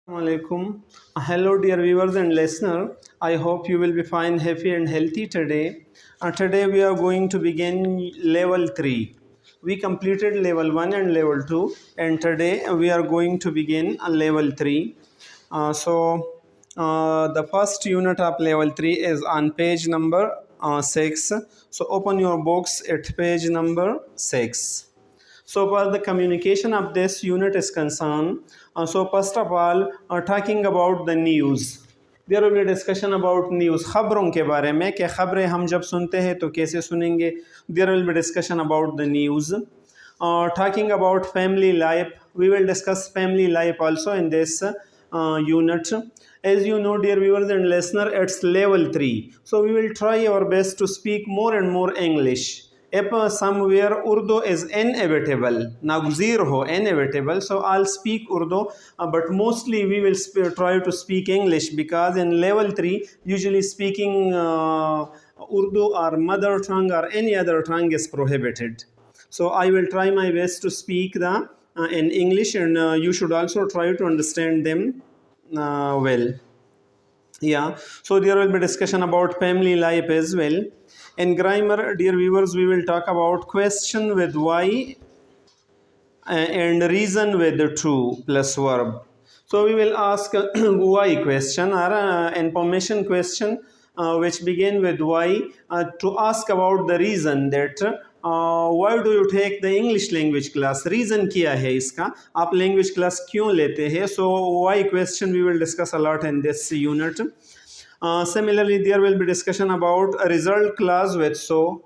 Alaikum. Hello, dear viewers and listener. I hope you will be fine, happy, and healthy today. Today we are going to begin level 3. We completed level 1 and level 2, and today we are going to begin level 3. The first unit of level 3 is on page number 6. So, open your books at page number 6. So far the communication of this unit is concerned. So first of all, talking about the news. There will be a discussion about news, खबरों के बारे में कि खबरें हम जब सुनते हैं तो कैसे सुनेंगे. There will be discussion about the news. Talking about family life, we will discuss family life also in this unit. As you know, dear viewers and listener, it's level 3. So we will try our best to speak more and more English. If somewhere Urdu is inevitable, nagzir ho, inevitable, so I'll speak Urdu, but mostly we will try to speak English, because in level 3 usually speaking Urdu or mother tongue or any other tongue is prohibited. So I will try my best to speak the in English, and you should also try to understand them well. Yeah, so there will be discussion about family life as well. In grammar, dear viewers, we will talk about question with why and reason with the to plus verb. So we will ask why question or information question which begin with why, to ask about the reason that why do you take the English language class, reason क्या है इसका, आप language class क्यों लेते हैं. So why question we will discuss a lot in this unit. Similarly, there will be discussion about a result class with so,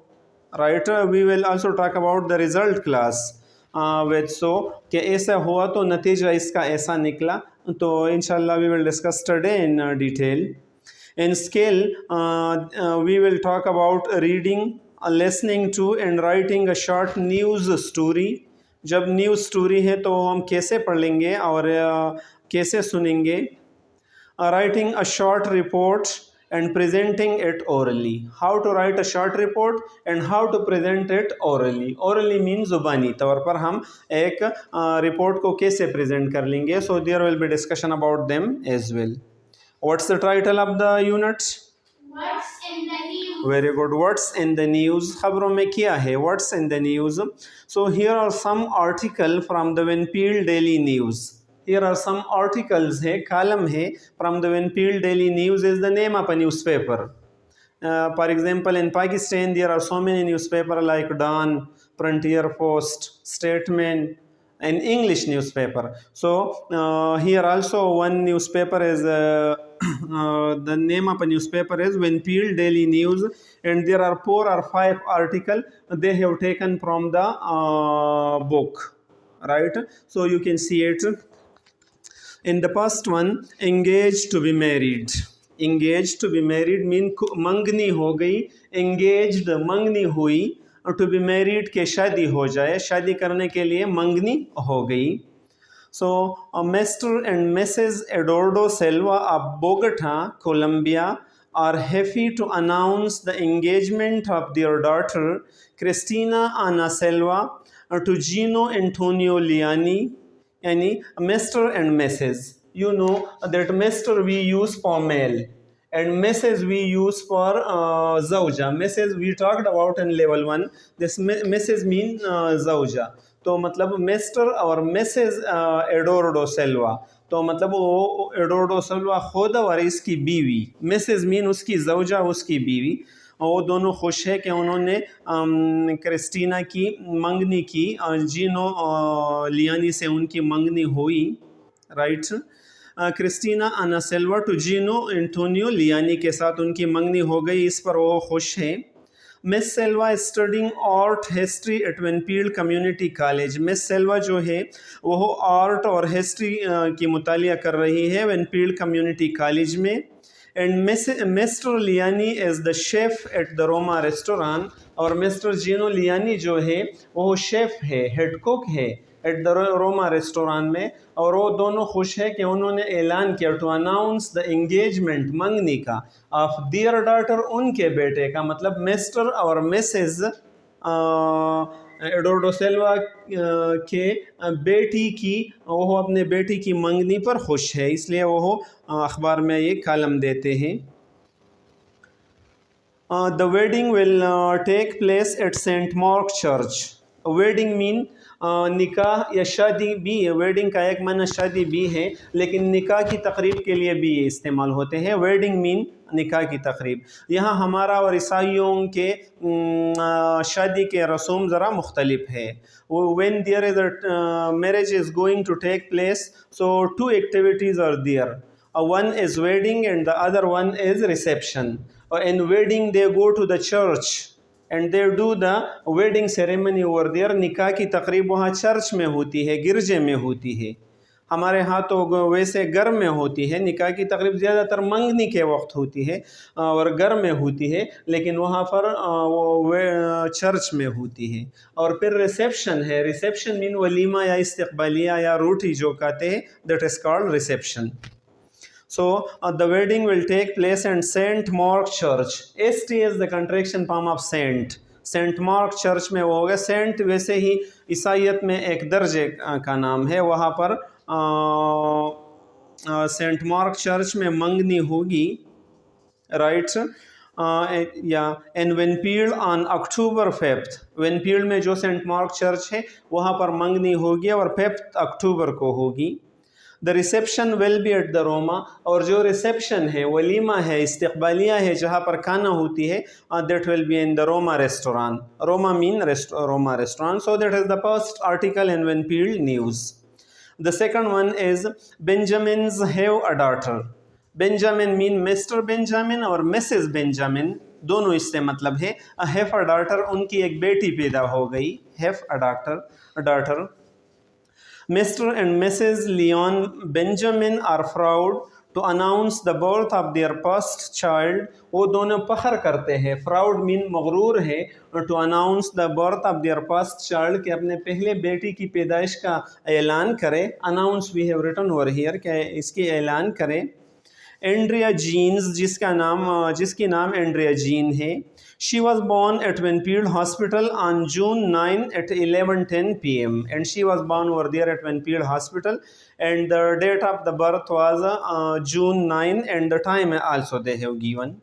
right. We will also talk about the result class with so, कि ऐसा हुआ तो नतीजा इसका ऐसा निकला. तो इंशाल्लाह we will discuss today in detail. In scale, we will talk about reading, listening to and writing a short news story. जब न्यूज़ स्टोरी है तो हम कैसे पढ़ लेंगे और कैसे सुनेंगे. Writing a short report and presenting it orally. How to write a short report and how to present it orally. Orally means जुबानी तौर पर हम एक report को कैसे present कर लेंगे. So there will be discussion about them as well. What's the title of the unit? What's in the news? Very good. What's in the news? खबरों में क्या है? What's in the news? So here are some article from the Winfield Daily News. Here are some articles है, column है from the Winfield Daily News is the name of a newspaper. For example, in Pakistan there are so many newspapers like Dawn, Frontier Post, Statesman, an English newspaper. So here also one newspaper is the name of a newspaper is Winfield Daily News, and there are 4 or 5 articles they have taken from the book, right. So you can see it. In the first one, engaged to be married. Engaged to be married mean मंगनी हो गई. Engaged मंगनी हुई. To be married के शादी हो जाए, शादी करने के लिए मंगनी हो गई. So Mr. and Mrs. Eduardo Silva of Bogota, Colombia, are happy to announce the engagement of their daughter Cristina Ana Silva to Gino Antonio Liani, any Mr. and Mrs. You know that Mr. we use for male and Mrs. we use for Zawja. Mrs. we talked about in level 1. This Mrs. mean Zawja. तो मतलब mister और Mrs एडोर्डो Selva, तो मतलब वो एडोर्डो सेल्वा खुद और इसकी बीवी, मिसेस मीन उसकी ज़ौजा, उसकी बीवी, वो दोनों खुश है कि उन्होंने क्रिस्टीना की मंगनी की, जीनो लियानी से उनकी मंगनी हुई, राइट. क्रिस्टीना आना सेल्वा टू जीनो एंटोनियो लियानी के साथ उनकी मंगनी हो गई, इस पर वो खुश है. Miss Selva studying art history eight Winfield community college. Miss Selva जो है वो आर्ट और हिस्ट्री की मुतालिया कर रही है विनफील्ड कम्युनिटी कॉलेज में. And mister Liani is the chef at the Roma restaurant. और मिस्टर जीनो लियानी जो है वो शेफ़ है, हेड कुक है एट द रोमा रेस्टोरेंट में. और वो दोनों खुश है कि उन्होंने ऐलान किया टू अनाउंस द एंगेजमेंट, मंगनी का, ऑफ दियर डॉटर, उनके बेटे का, मतलब मिस्टर और मिसेस एडोर्डो सिल्वा के बेटी की, वो अपने बेटी की मंगनी पर खुश है, इसलिए वो अखबार में ये कॉलम देते हैं। The wedding will take place at St. Mark Church. Wedding mean निकाह या शादी भी है। वेडिंग का एक माना शादी भी है, लेकिन निकाह की तकरीब के लिए भी ये इस्तेमाल होते हैं। वेडिंग मीन निकाह की तकरीब। यहाँ हमारा और ईसाइयों के शादी के रसूम ज़रा मुख्तलिफ है। When there is a marriage is going to take place, so two activities are there. One is wedding and the other one is reception. In wedding they go to the church and they do the wedding ceremony over there. निकाह की तकरीब वहाँ church में होती है, गिरजे में होती है। हमारे यहाँ तो वैसे घर में होती है। निकाह की तकरीब ज़्यादातर मंगनी के वक्त होती है और घर में होती है, लेकिन वहाँ पर वो चर्च में होती है। और फिर रिसेप्शन है। रिसेप्शन मीन वलीमा या इस्तकबालिया या रोटी जो कहते हैं, that is called reception. So the wedding will take place in St. Mark Church. ST is the contraction form of Saint. St. Mark Church में वो होगा। सेंट वैसे ही ईसाइयत में एक दर्जे का नाम है। वहाँ पर सेंट मार्क चर्च में मंगनी होगी, राइट। या and Winfield on October 5th। Winfield में जो सेंट मार्क चर्च है वहाँ पर मंगनी होगी और 5 अक्टूबर को होगी। The reception will be eight the Roma. और जो रिसेप्शन है, वलीमा है, इस्तकबालिया है, जहाँ पर खाना होती है, that will be in the Roma restaurant. Roma mean Roma restaurant. So that is the first article in Winfield news. The second one is Benjamins have a daughter. Benjamin mean mister Benjamin और Mrs Benjamin, दोनों इससे मतलब है। Have a daughter, उनकी एक बेटी पैदा हो गई। Have a daughter. Mr. and Mrs. Leon Benjamin are proud to announce the birth of their first child. वो दोनों फख्र करते हैं। Proud mean मगरूर है। To announce the birth of their first child, कि अपने पहले बेटी की पैदाइश का ऐलान करें। Announce we have written over here, कि इसकी ऐलान करें। एंड्रिया जीन्स, जिसकी नाम एंड्रिया जीन है। She was born at Winfield Hospital on June 9 at 11:10 p.m. and she was born over there at Winfield Hospital, and the date of the birth was June 9 and the time also they have given.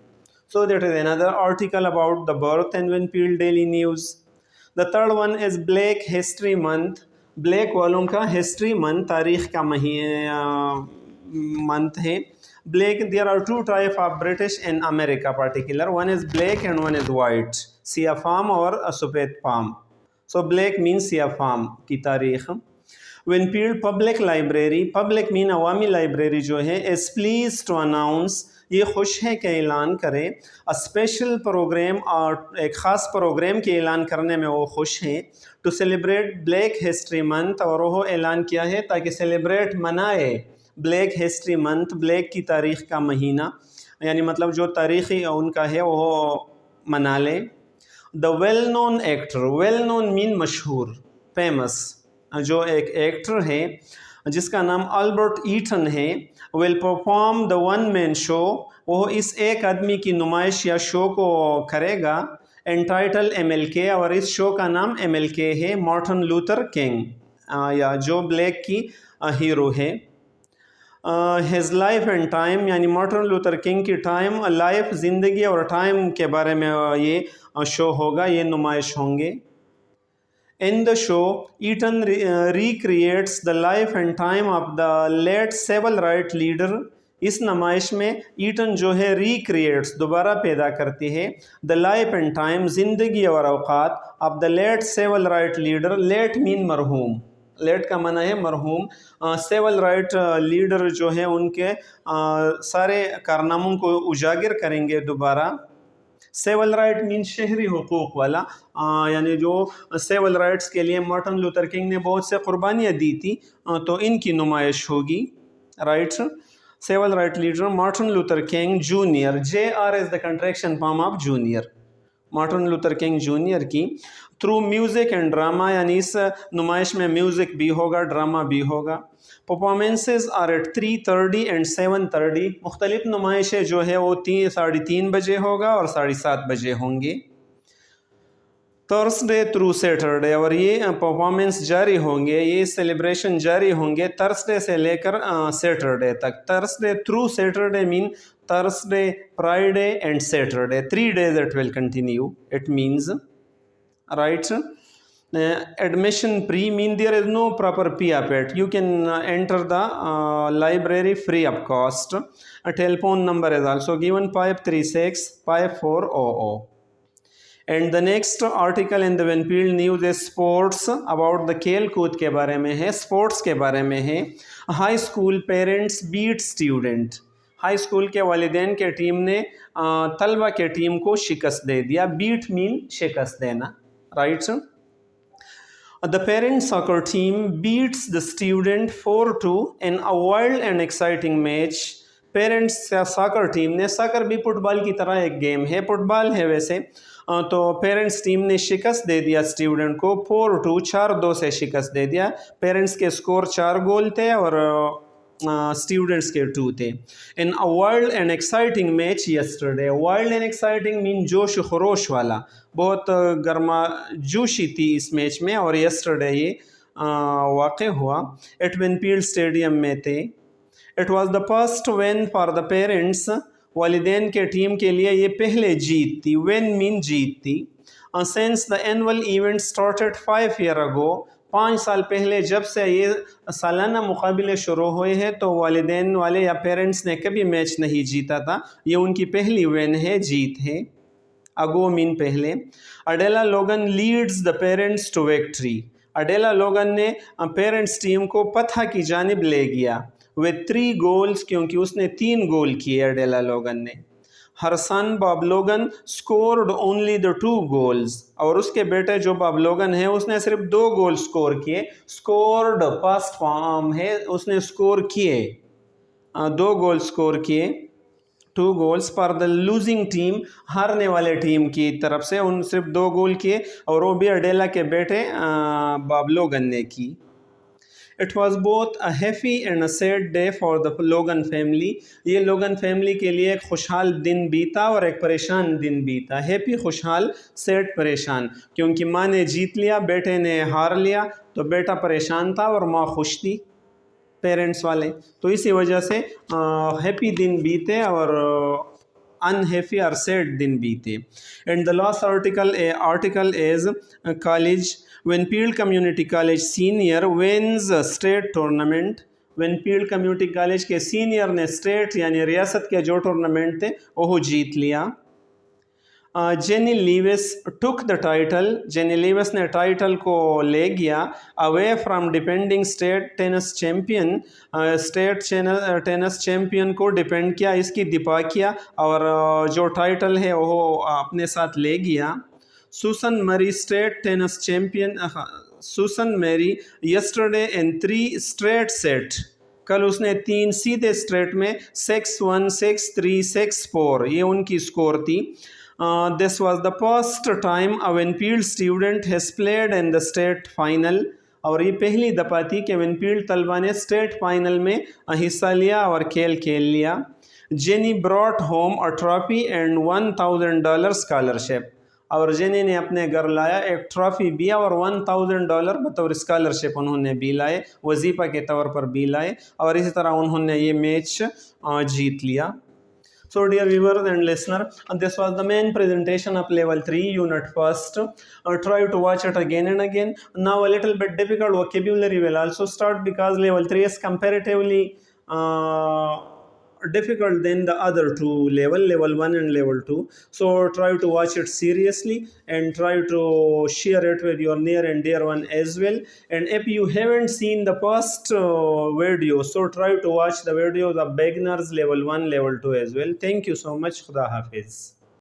So that is another article about the birth in Winfield Daily News. The third one is Black History Month. Black वालों का history month, तारीख का month है। Black, there are two types of British in America particular. One is black and one is white. सिया form और सफ़ेद form. So black means सिया form की तारीख। Winfield Public Library, public mean अवामी लाइब्रेरी जो है, is pleased to announce, ये खुश है कि ऐलान करें, a special program, और एक ख़ास प्रोग्राम के ऐलान करने में वो खुश हैं, to celebrate Black History Month, और वो ऐलान किया है ताकि सेलिब्रेट मनाए ब्लैक हिस्ट्री मंथ, ब्लैक की तारीख़ का महीना, यानी मतलब जो तारीख़ी उनका है वो मना ले। The well known actor, well known mean मशहूर, फेमस, जो एक एक्टर है जिसका नाम अल्बर्ट ईटन है, will perform the one man show, वो इस एक आदमी की नुमाइश या शो को करेगा। एंटाइटल MLK, और इस शो का नाम MLK है, मार्टिन लूथर किंग, या जो ब्लैक की हीरो है। हिज लाइफ एंड टाइम, यानी मार्टिन लूथर किंग की टाइम, लाइफ ज़िंदगी और टाइम के बारे में ये शो होगा, ये नुमाइश होंगे। In the show Eaton recreates the life and time of the late civil right leader. इस नुमाइश में ईटन जो है रिक्रिएट्स, दोबारा पैदा करती है, द लाइफ एंड टाइम, ज़िंदगी और औकात, of the late civil right leader. Late mean मरहूम, लेट का माना है मरहूम। सिविल राइट लीडर जो है उनके सारे कारनामों को उजागर करेंगे दोबारा। सिविल राइट मीन शहरी हुकूक वाला, यानी जो सिविल राइट्स के लिए मार्टिन लूथर किंग ने बहुत से कुर्बानियाँ दी थी, तो इनकी नुमाइश होगी, right. Civil right leader Martin Luther King junior, JR is the contraction form of junior, Martin Luther King junior की। थ्रू म्यूज़िक एंड ड्रामा, यानी इस नुमाइश में म्यूज़िक भी होगा, ड्रामा भी होगा। Performances are at 3:30 and 7:30। मुख्तलिफ नुमाइशें जो है वो 3, 3:30 बजे होगा और 7:30 बजे होंगे। थर्सडे थ्रू सैटरडे, और ये परफॉर्मेंस जारी होंगे, ये सेलिब्रेशन जारी होंगे थर्सडे से लेकर सैटरडे तक। Thursday through Saturday mean Thursday, Friday and Saturday, 3 days it will continue, it means, right? Admission pre mean there is no proper fee of it. You can enter the library free of cost. A telephone number is also given, 536-5400. And the next article in the Winfield news है sports, about the खेल कूद के बारे में है, sports के बारे में है। High school parents beat student, high school के वालिदैन के टीम ने तलबा के टीम को शिकस्त दे दिया। बीट मीन शिकस्त देना, right? The parent soccer team beats the student 4-2 in a wild and exciting match. Parents soccer team ने, सॉकर भी फुटबॉल की तरह एक गेम है, फुटबॉल है वैसे, तो पेरेंट्स टीम ने शिकस्त दे दिया स्टूडेंट को 4-2, 4-2 से शिकस्त दे दिया। पेरेंट्स के स्कोर 4 गोल थे और स्टूडेंट्स के 2 थे। In a wild and exciting match yesterday, wild and exciting mean जोश खरोश वाला, बहुत गर्मा जोशी थी इस मैच में, और यस्टरडे ये वाक़ हुआ। एट विनफील्ड स्टेडियम में थे। It was the first win for the parents, वालिदैन के टीम के लिए ये पहले जीत थी। विन मीन जीत थी। Since the annual event started 5 years ago, 5 साल पहले जब से ये सालाना मुकाबले शुरू हुए हैं, तो वालिदैन वाले या पेरेंट्स ने कभी मैच नहीं जीता था। ये उनकी पहली विन है, जीत है। अगो मीन पहले। Adela Logan leads the parents to victory, Adela Logan ने पेरेंट्स टीम को फतह की जानिब ले गया। विद 3 goals, क्योंकि उसने 3 गोल किए अडेला लोगन ने। हर सन बॉब लोगन स्कोर्ड ओनली द 2 goals, और उसके बेटे जो बॉब लोगन है उसने सिर्फ 2 गोल स्कोर किए। स्कोर्ड पास्ट फॉर्म है, उसने स्कोर किए, 2 गोल स्कोर किए। 2 goals for the losing team, हारने वाले टीम की तरफ से उन सिर्फ 2 गोल किए, और वो भी अडेला के बेटे बॉब लोगन ने की। It was both a happy and a sad day for the लोगन फैमिली, ये लोगन फैमिली के लिए एक खुशहाल दिन बीता और एक परेशान दिन बीता। हैप्पी खुशहाल, सैड परेशान, क्योंकि माँ ने जीत लिया, बेटे ने हार लिया, तो बेटा परेशान था और माँ खुश थी, पेरेंट्स वाले, तो इसी वजह से हैप्पी दिन बीते और अनहैप्पी और सैड दिन बीते। And the last article is college, Winfield community college senior wins state tournament, Winfield community college के सीनियर ने स्टेट यानी रियासत के जो टूर्नामेंट थे वो जीत लिया। Jenny Lewis took the title, jenny Lewis ने टाइटल को ले गया away from depending state tennis champion, state tennis champion को डिपेंड किया, इसकी दिफा किया और जो टाइटल है वो अपने साथ ले गया। Susan Mary state tennis champion, Susan Mary yesterday in 3 straight set, कल उसने 3 सीधे स्ट्रेट में 6-1, 6-3, 6-4 ये उनकी स्कोर थी। This was the first time a Winfield student has played in the state final, और ये पहली दफ़ा थी कि विनफील्ड तलबा ने स्टेट फाइनल में हिस्सा लिया और खेल लिया। Jenny brought home a trophy and $1,000 scholarship, और जेनी ने अपने घर लाया एक ट्रॉफ़ी भी और $1,000 बतौर स्कॉलरशिप उन्होंने भी लाए, वजीफ़ा के तौर पर भी लाए, और इसी तरह उन्होंने ये मैच जीत लिया। So dear viewers and listener, this was the main presentation of level 3 unit first. Try to watch it again and again. Now a little bit difficult vocabulary will also start because level 3 is comparatively difficult than the other 2 level 1 and level 2. So try to watch it seriously and try to share it with your near and dear one as well. And if you haven't seen the first video, so try to watch the videos of beginners level 1 level 2 as well. Thank you so much. Khuda Hafiz.